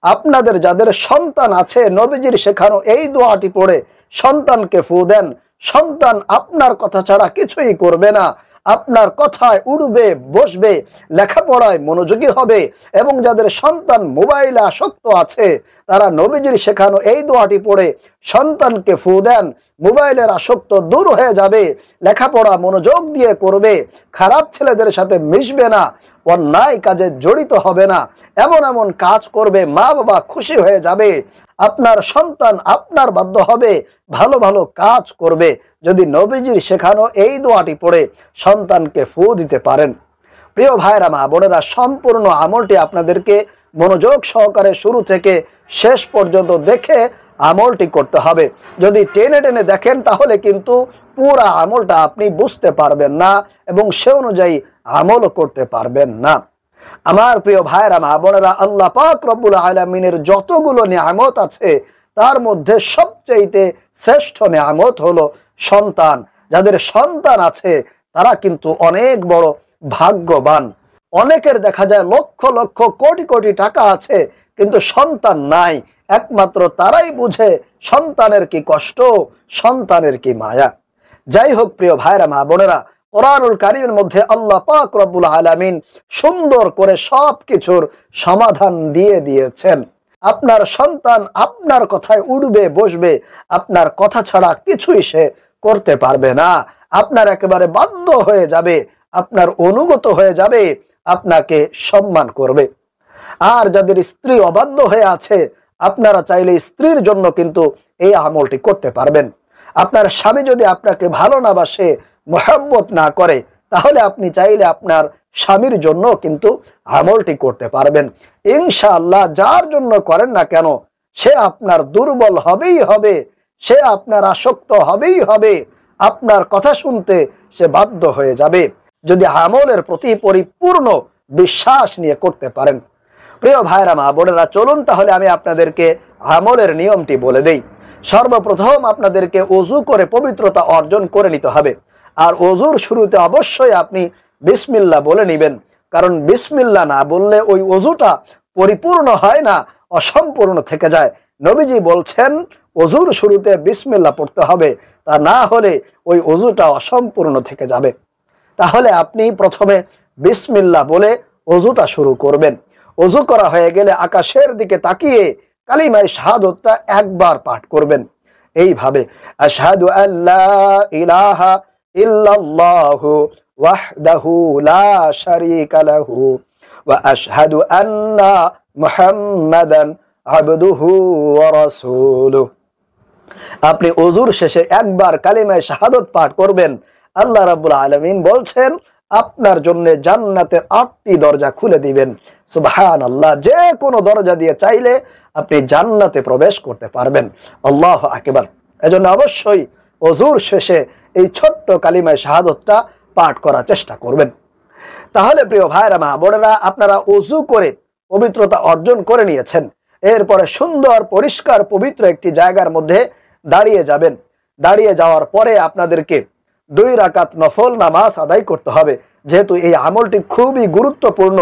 আপনাদের যাদের সন্তান আছে, নবীজির শেখানো এই দোয়াটি পড়ে সন্তানকে ফু দেন। সন্তান আপনার কথা ছাড়া কিছুই করবে না, আপনার কথায় উড়বে, বসবে, লেখাপড়ায় মনোযোগী হবে। এবং যাদের সন্তান মোবাইলে আসক্ত আছে, তারা নবীজির শেখানো এই দোয়াটি পড়ে সন্তানকে ফু দেন, মোবাইলের আসক্ত দূর হয়ে যাবে, লেখাপড়া মনোযোগ দিয়ে করবে, খারাপ ছেলেদের সাথে মিশবে না, অন্যায় কাজে জড়িত হবে না, এমন এমন কাজ করবে, মা বাবা খুশি হয়ে যাবে। আপনার সন্তান আপনার বাধ্য হবে, ভালো ভালো কাজ করবে যদি নবীজির শেখানো এই দোয়াটি পড়ে সন্তানকে ফু দিতে পারেন। প্রিয় ভাইরা, মা বোনেরা, সম্পূর্ণ আমলটি আপনাদেরকে মনোযোগ সহকারে শুরু থেকে শেষ পর্যন্ত দেখে আমলটি করতে হবে। যদি টেনে টেনে দেখেন তাহলে কিন্তু পুরা আমলটা আপনি বুঝতে পারবেন না এবং সে অনুযায়ী আমলও করতে পারবেন না। আমার প্রিয় ভাইরা, মা বোনেরা, আল্লাহ পাক রব্বুল আলামিনের যতগুলো নিয়ামত আছে তার মধ্যে সবচেয়ে শ্রেষ্ঠ নিয়ামত হলো সন্তান। যাদের সন্তান আছে তারা কিন্তু অনেক বড় ভাগ্যবান। অনেকের দেখা যায় লক্ষ লক্ষ কোটি কোটি টাকা আছে কিন্তু সন্তান নাই। একমাত্র তারাই বুঝে সন্তানের কি কষ্ট, সন্তানের কি মায়া। যাই হোক প্রিয় ভাইরা, মা বোনেরা, কোরআনুল কারীমের মধ্যে আল্লাহ পাক রব্বুল আলামিন সুন্দর করে সব কিছুর সমাধান দিয়ে দিয়েছেন। আপনার সন্তান আপনার কথায় উড়বে, বসবে, আপনার কথা ছাড়া কিছুই সে করতে পারবে না। আপনার একেবারে বাধ্য হয়ে যাবে, আপনার অনুগত হয়ে যাবে, আপনাকে সম্মান করবে। আর যাদের স্ত্রী অবাধ্য হয়ে আছে, আপনারা চাইলে স্ত্রীর জন্য কিন্তু এই আমলটি করতে পারবেন। আপনার স্বামী যদি আপনাকে ভালো না বাসে, মহব্বত না করে, তাহলে আপনি চাইলে আপনার স্বামীর জন্য কিন্তু আমলটি করতে পারবেন। ইনশাআল্লাহ যার জন্য করেন না কেন, সে আপনার দুর্বল হবেই হবে, সে আপনার আসক্ত হবেই হবে, আপনার কথা শুনতে সে বাধ্য হয়ে যাবে যদি আমলের প্রতি পরিপূর্ণ বিশ্বাস নিয়ে করতে পারেন। প্রিয় ভাইরা, মা বোনেরা, চলুন তাহলে আমি আপনাদেরকে আমলের নিয়মটি বলে দেই। সর্বপ্রথম আপনাদেরকে ওযু করে পবিত্রতা অর্জন করে নিতে হবে। আর ওযুর শুরুতে অবশ্যই আপনি বিসমিল্লাহ বলে নেবেন, কারণ বিসমিল্লাহ না বললে ওই ওযুটা পরিপূর্ণ হয় না, অসম্পূর্ণ থেকে যায়। নবীজি বলছেন ওযুর শুরুতে বিসমিল্লাহ পড়তে হবে, তা না হলে ওই ওযুটা অসম্পূর্ণ থেকে যাবে। তাহলে আপনি প্রথমে বিসমিল্লাহ বলে ওযুটা শুরু করবেন। ওযু করা হয়ে গেলে আকাশের দিকে তাকিয়ে কালিমায়ে শাহাদাতটা একবার পাঠ করবেন এইভাবে, আশহাদু আল্লা ইলাহা ইল্লাল্লাহু ওয়াহদাহু লা শারীকা লাহু ওয়া আশহাদু আন্না মুহাম্মাদান আবদুহু ওয়া রাসূলুহু। আপনি ওযুর শেষে একবার কালিমায়ে শাহাদাত পাঠ করবেন। আল্লাহ রাব্বুল আলামিন বলছেন আপনার জন্য জান্নাতের 8টি দরজা খুলে দিবেন। সুবহানাল্লাহ, যে কোনো দরজা দিয়ে চাইলে আপনি জান্নাতে প্রবেশ করতে পারবেন। আল্লাহু আকবার। এজন্য অবশ্যই ওযুর শেষে এই ছোট্ট কালিমায়ে শাহাদাতটা পাঠ করার চেষ্টা করবেন। তাহলে প্রিয় ভাইরা, মা বোনেরা, আপনারা ওযু করে পবিত্রতা অর্জন করে নিয়েছেন। এরপরে সুন্দর পরিষ্কার পবিত্র একটি জায়গার মধ্যে দাঁড়িয়ে যাবেন। দাঁড়িয়ে যাওয়ার পরে আপনাদেরকে 2 রাকাত নফল নামাজ আদায় করতে হবে। যেহেতু এই আমলটি খুবই গুরুত্বপূর্ণ,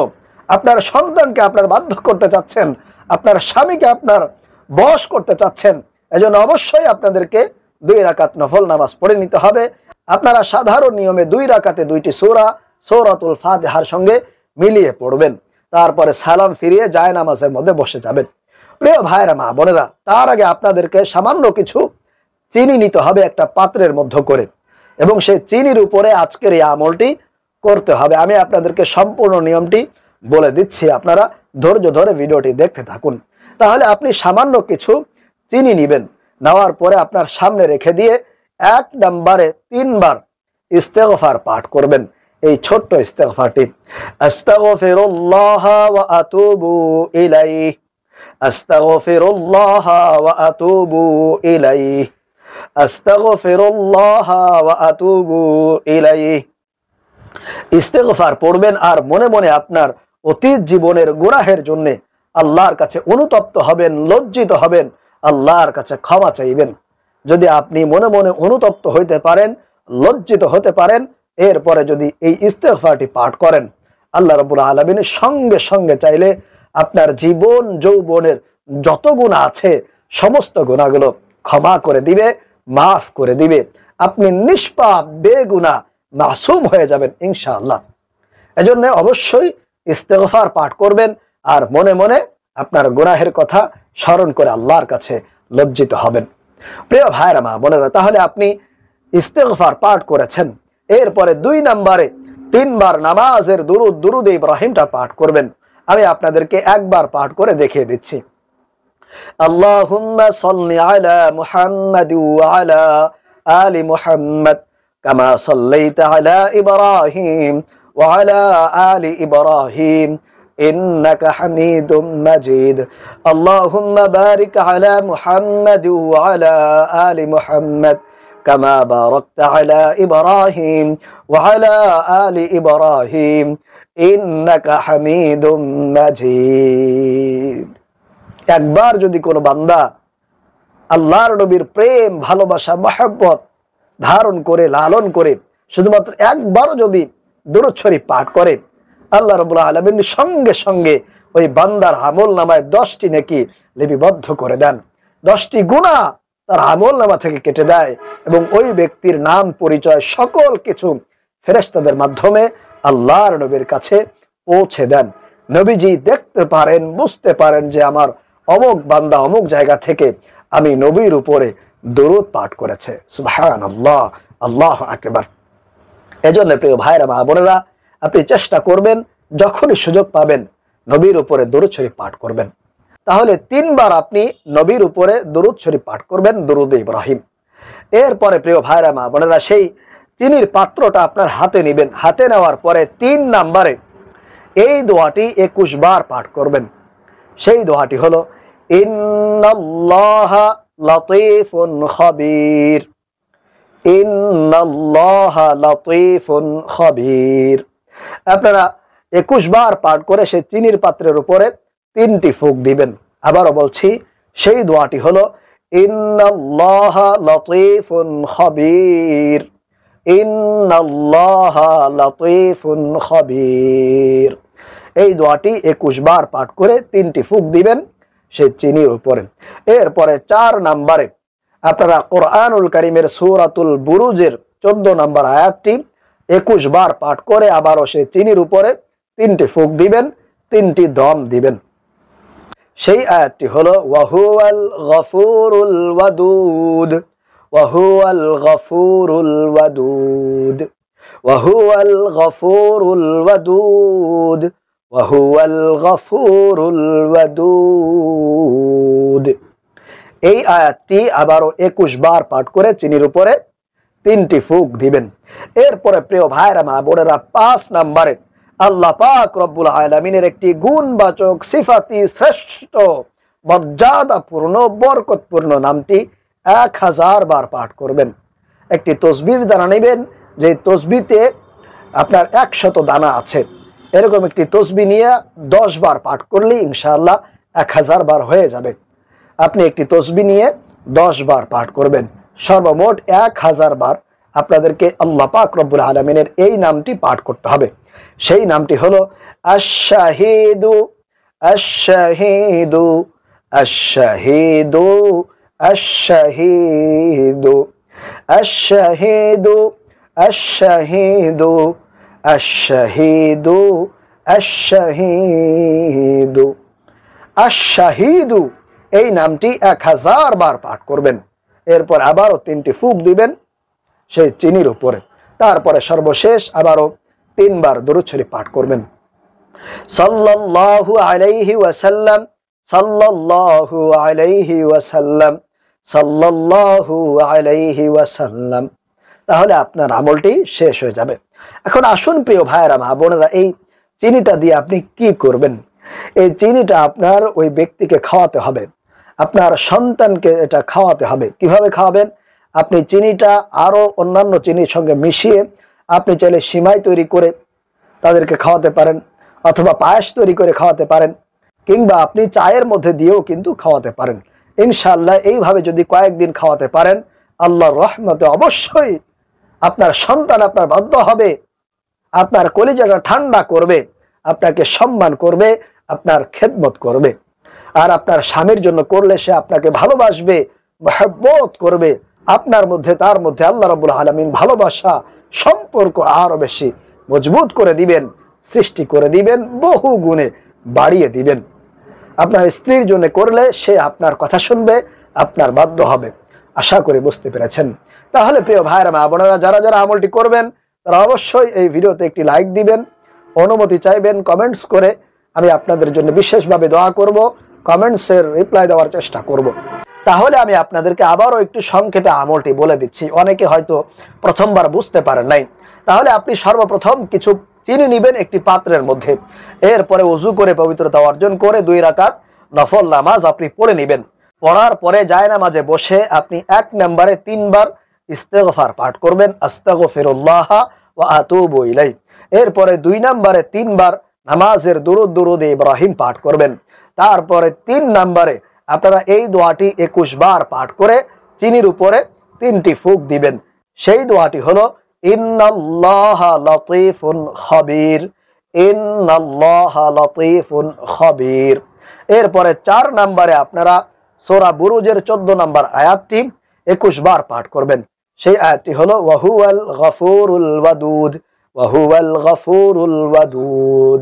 আপনার সন্তানকে আপনার বাধ্য করতে চাচ্ছেন, আপনার স্বামীকে আপনার বশ করতে চাচ্ছেন, এজন্য অবশ্যই আপনাদেরকে 2 রাকাত নফল নামাজ পড়ে নিতে হবে। আপনারা সাধারণ নিয়মে 2 রাকাতে 2টি সূরা সূরাতুল ফাতিহার সঙ্গে মিলিয়ে পড়বেন। তারপরে সালাম ফিরিয়ে জায়নামাজের মধ্যে বসে যাবেন। প্রিয় ভাইরা, মা বোনেরা, তার আগে আপনাদেরকে সামান্য কিছু চিনি নিতে হবে একটা পাত্রের মধ্যে করে, এবং সেই চিনির উপরে আজকের এই আমলটি করতে হবে। আমি আপনাদেরকে সম্পূর্ণ নিয়মটি বলে দিচ্ছি, আপনারা ধৈর্য ধরে ভিডিওটি দেখতে থাকুন। তাহলে আপনি সামান্য কিছু চিনি নেবেন, নেওয়ার পরে আপনার সামনে রেখে দিয়ে 1 নম্বরে 3 বার ইস্তেগফার পাঠ করবেন। এই ছোট্ট ইস্তেগফারটি, আস্তাগফিরুল্লাহ ওয়া আতুবু ইলাইহি, আস্তাগফিরুল্লাহ ওয়া আতুবু ইলাইহি, আস্তাগফিরুল্লাহ ওয়া আতুবু ইলাইহি। ইস্তেগফার পড়বেন আর মনে মনে আপনার অতীত জীবনের গুনাহের জন্য আল্লাহর কাছে অনুতপ্ত হবেন, লজ্জিত হবেন, আল্লাহর কাছে ক্ষমা চাইবেন। যদি আপনি মনে মনে অনুতপ্ত হইতে পারেন, লজ্জিত হতে পারেন, এরপরে যদি এই ইস্তেগফারটি পাঠ করেন, আল্লাহ রাব্বুল আলামিন সঙ্গে সঙ্গে চাইলে আপনার জীবন যৌবনের যত গুনাহ আছে সমস্ত গুনাহগুলো ক্ষমা করে দিবে, মাফ করে দিবে। আপনি নিষ্পাপ বেগুনাহ মাসুম হয়ে যাবেন ইনশাআল্লাহ। এজন্য অবশ্যই ইস্তেগফার পাঠ করবেন আর মনে মনে আপনার গুনাহের কথা স্মরণ করে আল্লাহর কাছে লজ্জিত হবেন। প্রিয় ভাইরা মা বোনেরা, তাহলে আপনি ইস্তেগফার পাঠ করেছেন, এরপরে 2 নম্বরে 3 বার নামাজের দুরুদ ইব্রাহিমটা পাঠ করবেন। আমি আপনাদেরকে একবার পাঠ করে দেখিয়ে দিচ্ছি। আল্লাহুম্মা সাল্লি আলা মুহাম্মাদ ওয়া আলা আলি মুহাম্মাদ কামা সাল্লাইতা আলা ইব্রাহিম ওয়া আলা আলি ইব্রাহিম ইন্নাকা হামিদুম মাজিদ। আল্লাহুম্মা বারিক আলা মুহাম্মাদ ওয়া আলা আলি মুহাম্মাদ কামা বারাকতা আলা ইব্রাহিম ওয়া আলা আলি ইব্রাহিম ইন্নাকা হামিদুম মাজিদ। একবার যদি কোনো বান্দা আল্লাহর নবীর প্রেম, ভালোবাসা, মহব্বত ধারণ করে, লালন করে শুধুমাত্র একবারও যদি দুরূদ শরীফ পাঠ করে, আল্লাহ রাব্বুল আলামিন সঙ্গে সঙ্গে ওই বান্দার আমলনামায় 10টি নেকি লিপিবদ্ধ করে দেন, 10টি গুনাহ তার আমলনামা থেকে কেটে দেয় এবং ওই ব্যক্তির নাম, পরিচয়, সকল কিছু ফেরেশতাদের মাধ্যমে আল্লাহর নবীর কাছে পৌঁছে দেন। নবীজি দেখতে পারেন, বুঝতে পারেন যে আমার অমুক বান্দা অমুক জায়গা থেকে আমি নবীর উপরে দরুদ পাঠ করেছে। সুবহানাল্লাহ, আল্লাহু আকবার। এজন্য প্রিয় ভাইরা মা বোনেরা, আপনি চেষ্টা করবেন যখনই সুযোগ পাবেন নবীর উপরে দরুদ শরীফ পাঠ করবেন। তাহলে 3 বার আপনি নবীর উপরে দরুদ শরীফ পাঠ করবেন, দরুদ ইব্রাহিম। এরপরে প্রিয় ভাইরা মা বোনেরা, সেই চিনির পাত্রটা আপনার হাতে নেবেন। হাতে নেওয়ার পরে 3 নম্বরে এই দোয়াটি 21 বার পাঠ করবেন। সেই দোয়াটি হলো ইন্নাল্লাহা লাতীফুন খাবীর, ইন্নাল্লাহা লাতীফুন খাবীর। আপনারা 21 বার পাঠ করে সেই চিনির পাত্রের উপরে 3টি ফুঁক দিবেন। আবারও বলছি, সেই দোয়াটি হলো ইন্নাল্লাহা লাতীফুন খাবীর, ইন্নাল্লাহা লাতীফুন খাবীর। এই দোয়াটি 21 বার পাঠ করে 3টি ফুঁক দিবেন সেই চিনির উপরে। এরপরে 4 নম্বরে আপনারা কোরআনুল কারীমের সূরাতুল বুরুজের 14 নম্বর আয়াতটি 21 বার পাঠ করে আবারও সেই চিনির উপরে 3টি ফুঁক দিবেন, 3টি দম দিবেন। সেই আয়াতটি হলো ওয়াহুয়াল গফুরুল ওয়াদুদ, ওয়াহুয়াল গফুরুল ওয়াদুদ, ওয়াহুয়াল গফুরুল ওয়াদুদ, ওয়াহুয়াল গফুরুল ওয়াদুদ। এই আয়াতটি আবারও 21 বার পাঠ করে চিনির উপরে 3টি ফুঁক দিবেন। এরপরে প্রিয় ভাইরা মা বোনেরা, 5 নম্বরে আল্লাহ পাক রব্বুল আলামিনের একটি গুণবাচক, সিফাতি, শ্রেষ্ঠ, মর্যাদাপূর্ণ, বরকতপূর্ণ নামটি 1000 বার পাঠ করবেন। একটি তসবির দানা নেবেন, যে তসবিতে আপনার 100 দানা আছে। এরকম একটি তসবি নিয়ে 10 বার পাঠ করলে ইনশাআল্লাহ 1000 বার হয়ে যাবে। আপনি একটি তসবি নিয়ে 10 বার পাঠ করবেন, সর্বমোট 1000 বার আপনাদেরকে আল্লাহ পাক রব্বুল আলামিনের এই নামটি পাঠ করতে হবে। সেই নামটি হলো আশ-শাহীদু, আশ-শাহীদু, আশ-শাহীদু, আশ-শাহীদু, আশ-শাহীদু, আশ-শাহীদু, আশ-শাহীদু, আশ-শাহীদু। আশ-শাহীদু এই নামটি 1000 বার পাঠ করবেন। এরপর আবারও 3টি ফুঁক দিবেন সেই চিনির উপরে। তারপরে সর্বশেষ আবারও 3 বার দরুদ শরীফ পাঠ করবেন। সাল্লাল্লাহু আলাইহি ওয়াসাল্লাম, সাল্লাল্লাহু আলাইহি ওয়াসাল্লাম, সাল্লাল্লাহু আলাইহি ওয়াসাল্লাম। তাহলে আপনার আমলটি শেষ হয়ে যাবে। এখন আসুন প্রিয় ভাইয়েরা মা বোনেরা, এই চিনিটা দিয়ে আপনি কি করবেন? এই চিনিটা আপনার ওই ব্যক্তিকে খাওয়াতে হবে, আপনার সন্তানকে এটা খাওয়াতে হবে। কিভাবে খাওয়াবেন? আপনি চিনিটা আরো অন্যান্য চিনির সঙ্গে মিশিয়ে আপনি চাইলে সিমাই তৈরি করে তাদেরকে খাওয়াতে পারেন, অথবা পায়েস তৈরি করে খাওয়াতে পারেন, কিংবা আপনি চায়ের মধ্যে দিয়েও কিন্তু খাওয়াতে পারেন। ইনশাআল্লাহ এইভাবে যদি কয়েকদিন খাওয়াতে পারেন, আল্লাহর রহমতে অবশ্যই আপনার সন্তান আপনার বাধ্য হবে, আপনার কলিজাটা ঠান্ডা করবে, আপনাকে সম্মান করবে, আপনার খেদমত করবে। আর আপনার স্বামীর জন্য করলে সে আপনাকে ভালোবাসবে, মহব্বত করবে। আপনার মধ্যে তার মধ্যে আল্লাহ রাব্বুল আলামিন ভালোবাসা সম্পর্ক আরো বেশি মজবুত করে দিবেন, সৃষ্টি করে দিবেন, বহু গুণে বাড়িয়ে দিবেন। আপনার স্ত্রীর জন্য করলে সে আপনার কথা শুনবে, আপনার বাধ্য হবে। আশা করি বুঝতে পেরেছেন। তাহলে প্রিয় ভাইরা মা বোনেরা, যারা যারা আমলটি করবেন তারা অবশ্যই এই ভিডিওতে একটি লাইক দিবেন, অনুমতি চাইবেন কমেন্টস করে। আমি আপনাদের জন্য বিশেষভাবে দোয়া করব, কমেন্টসের রিপ্লাই দেওয়ার চেষ্টা করব। তাহলে আমি আপনাদেরকে আবারও একটু সংক্ষেপে আমলটি বলে দিচ্ছি, অনেকে হয়তো প্রথমবার বুঝতে পারেন নাই। তাহলে আপনি সর্বপ্রথম কিছু চিনি নেবেন একটি পাত্রের মধ্যে। এরপরে ওযু করে পবিত্রতা অর্জন করে 2 রাকাত নফল নামাজ আপনি পড়ে নেবেন। পড়ার পরে জায়নামাজে বসে আপনি 1 নম্বরে 3 বার ইস্তেগফার পাঠ করবেন, আস্তাগফিরুল্লাহ ওয়া আতুবু ইলাইহি। এরপরে 2 নম্বরে 3 বার নামাজের দুরুদ ইব্রাহিম পাঠ করবেন। তারপরে 3 নম্বরে আপনারা এই দোয়াটি 21 বার পাঠ করে চিনির উপরে 3টি ফুঁক দিবেন। সেই দোয়াটি হলো ইন্নাল্লাহা লতীফুন খবীর, ইন্নাল্লাহা লতীফুন খবীর। এরপরে 4 নম্বরে আপনারা সূরা বুরুজের 14 নম্বর আয়াতটি 21 বার পাঠ করবেন। সেই আয়াতটি হলো ওয়াহুয়াল গফুরুল ওয়াদুদ, ওয়াহুয়াল গফুরুল ওয়াদুদ।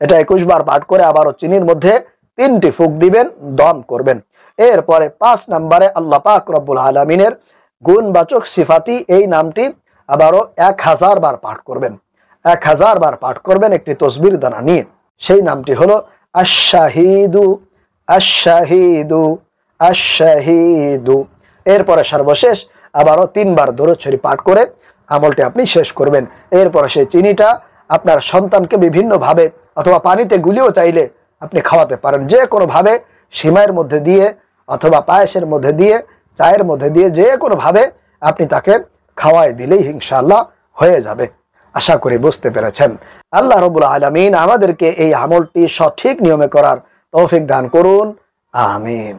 এটা 21 বার পাঠ করে আবারও চিনির মধ্যে 3টি ফুঁক দিবেন, দম করবেন। এরপরে 5 নম্বরে আল্লাহ পাক রব্বুল আলামিনের গুণবাচক সিফাতি এই নামটি আবারও 1000 বার পাঠ করবেন। 1000 বার পাঠ করবেন একটি তসবির দানা নিয়ে। সেই নামটি হলো আশ-শাহীদু, আশ-শাহীদু, আশ-শাহীদু। এরপরে সর্বশেষ আবারও 3 বার দরুদ শরীফ পাঠ করে আমলটি আপনি শেষ করবেন। এরপরে সেই চিনিটা আপনার সন্তানকে বিভিন্নভাবে অথবা পানিতে গুলিয়েও চাইলে আপনি খাওয়াতে পারেন, যে কোনোভাবে, সিমাইয়ের মধ্যে দিয়ে অথবা পায়েসের মধ্যে দিয়ে, চায়ের মধ্যে দিয়ে, যে কোনোভাবে আপনি তাকে খাওয়াই দিলেই ইনশাআল্লাহ হয়ে যাবে। আশা করি বুঝতে পেরেছেন। আল্লাহ রাব্বুল আলামিন আমাদেরকে এই আমলটি সঠিক নিয়মে করার তৌফিক দান করুন। আমিন।